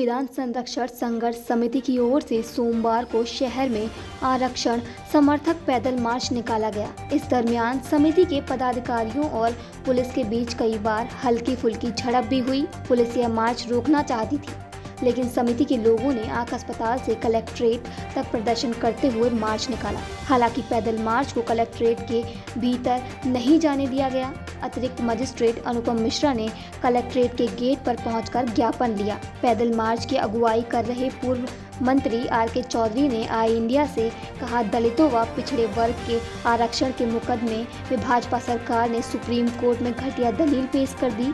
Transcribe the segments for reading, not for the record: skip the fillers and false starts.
संविधान संरक्षण संघर्ष समिति की ओर से सोमवार को शहर में आरक्षण समर्थक पैदल मार्च निकाला गया। इस दरमियान समिति के पदाधिकारियों और पुलिस के बीच कई बार हल्की फुल्की झड़प भी हुई। पुलिस यह मार्च रोकना चाहती थी, लेकिन समिति के लोगों ने आंख अस्पताल से कलेक्ट्रेट तक प्रदर्शन करते हुए मार्च निकाला। हालांकि पैदल मार्च को कलेक्ट्रेट के भीतर नहीं जाने दिया गया। अतिरिक्त मजिस्ट्रेट अनुपम मिश्रा ने कलेक्ट्रेट के गेट पर पहुंचकर ज्ञापन लिया। पैदल मार्च की अगुवाई कर रहे पूर्व मंत्री आर.के. चौधरी ने आई इंडिया से कहा, दलितों व पिछड़े वर्ग के आरक्षण के मुकदमे में भाजपा सरकार ने सुप्रीम कोर्ट में घटिया दलील पेश कर दी।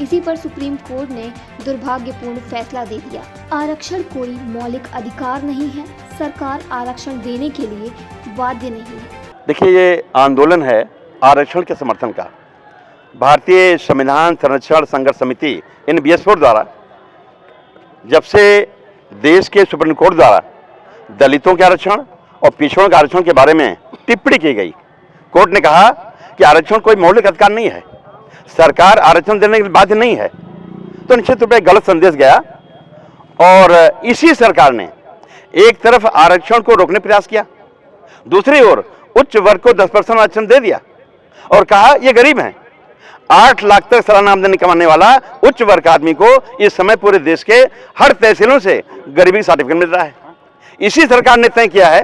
इसी पर सुप्रीम कोर्ट ने दुर्भाग्यपूर्ण फैसला दे दिया। आरक्षण कोई मौलिक अधिकार नहीं है। सरकार आरक्षण देने के लिए बाध्य नहीं है। देखिए, ये आंदोलन है आरक्षण के समर्थन का। भारतीय संविधान संरक्षण संघर्ष समिति इन BS4 द्वारा जब से देश के सुप्रीम कोर्ट द्वारा दलितों के आरक्षण और पिछड़ों के आरक्षण के बारे में टिप्पणी की गई, कोर्ट ने कहा कि आरक्षण कोई मौलिक अधिकार नहीं है, सरकार आरक्षण देने के लिए बाध्य नहीं है, तो निश्चित रूप से गलत संदेश गया। और इसी सरकार ने एक तरफ आरक्षण को रोकने प्रयास किया, दूसरी ओर उच्च वर्ग को 10% आरक्षण दे दिया और कहा ये गरीब हैं। 8 लाख तक सालाना आमदनी कमाने वाला उच्च वर्ग आदमी को इस समय पूरे देश के हर तहसीलों से गरीबी सर्टिफिकेट मिल रहा है। इसी सरकार ने तय किया है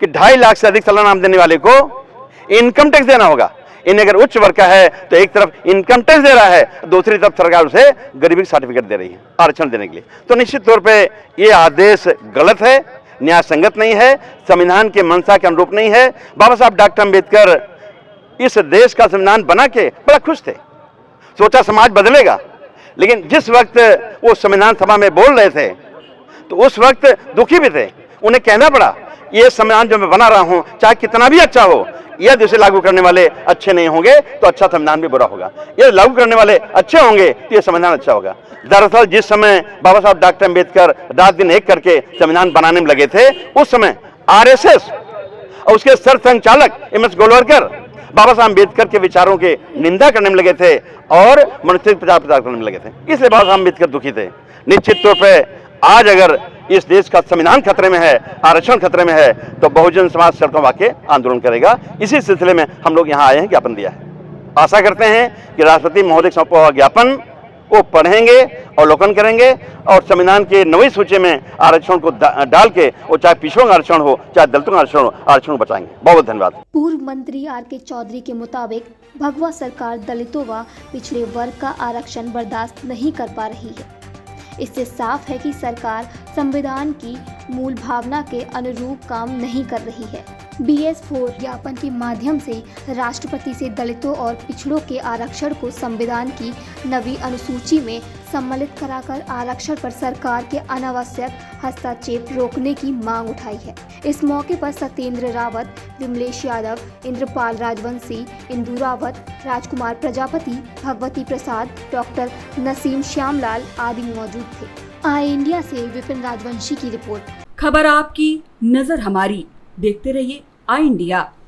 कि 2.5 लाख से अधिक सालाना आमदनी वाले को इनकम टैक्स देना होगा। इन्हें अगर उच्च वर्ग का है तो एक तरफ इनकम टैक्स दे रहा है, दूसरी तरफ सरकार उसे गरीबी सर्टिफिकेट दे रही है आरक्षण देने के लिए। तो निश्चित तौर पे ये आदेश गलत है, न्याय संगत नहीं है, संविधान के मंशा के अनुरूप नहीं है। बाबा साहब डॉक्टर अम्बेडकर इस देश का संविधान बना के बड़ा खुश थे, सोचा समाज बदलेगा, लेकिन जिस वक्त वो संविधान सभा में बोल रहे थे तो उस वक्त दुखी भी थे। उन्हें कहना पड़ा ये संविधान जो मैं बना रहा हूं चाहे कितना भी अच्छा हो, यदि उसे लागू करने वाले अच्छे नहीं होंगे तो अच्छा संविधान भी बुरा होगा, यदि लागू करने वाले अच्छे होंगे तो ये संविधान अच्छा होगा। दरअसल जिस समय बाबा साहब डॉक्टर अम्बेडकर रात दिन एक करके संविधान बनाने में लगे थे, उस समय RSS और उसके सर संचालक MS गोलवलकर बाबा साहब अम्बेडकर के विचारों के निंदा करने में लगे थे और मनुष्य प्रचार करने में लगे थे। इसलिए बाबा साहब अम्बेडकर दुखी थे। निश्चित तौर पर आज अगर इस देश का संविधान खतरे में है, आरक्षण खतरे में है, तो बहुजन समाज सड़कों वाके आंदोलन करेगा। इसी सिलसिले में हम लोग यहाँ आए हैं, ज्ञापन दिया है। आशा करते हैं कि राष्ट्रपति महोदय सौंपा हुआ ज्ञापन वो पढ़ेंगे, अवलोकन करेंगे और संविधान के नई सूची में आरक्षण को डाल के, वो चाहे पिछड़ों का आरक्षण हो चाहे दलितों का आरक्षण हो, आरक्षण को बचाएंगे। बहुत बहुत धन्यवाद। पूर्व मंत्री आर.के. चौधरी के मुताबिक भगवा सरकार दलितों व पिछड़े वर्ग का आरक्षण बर्दाश्त नहीं कर पा रही है। इससे साफ है कि सरकार संविधान की मूल भावना के अनुरूप काम नहीं कर रही है। BS4 ज्ञापन के माध्यम से राष्ट्रपति से दलितों और पिछड़ों के आरक्षण को संविधान की नवी अनुसूची में सम्मिलित कराकर आरक्षण पर सरकार के अनावश्यक हस्तक्षेप रोकने की मांग उठाई है। इस मौके पर सत्येंद्र रावत, विमलेश यादव, इंद्रपाल राजवंशी, इंदु रावत, राजकुमार प्रजापति, भगवती प्रसाद, डॉक्टर नसीम श्यामलाल आदि मौजूद थे। आई इंडिया से विपिन राजवंशी की रिपोर्ट। खबर आपकी, नजर हमारी। देखते रहिए आई इंडिया।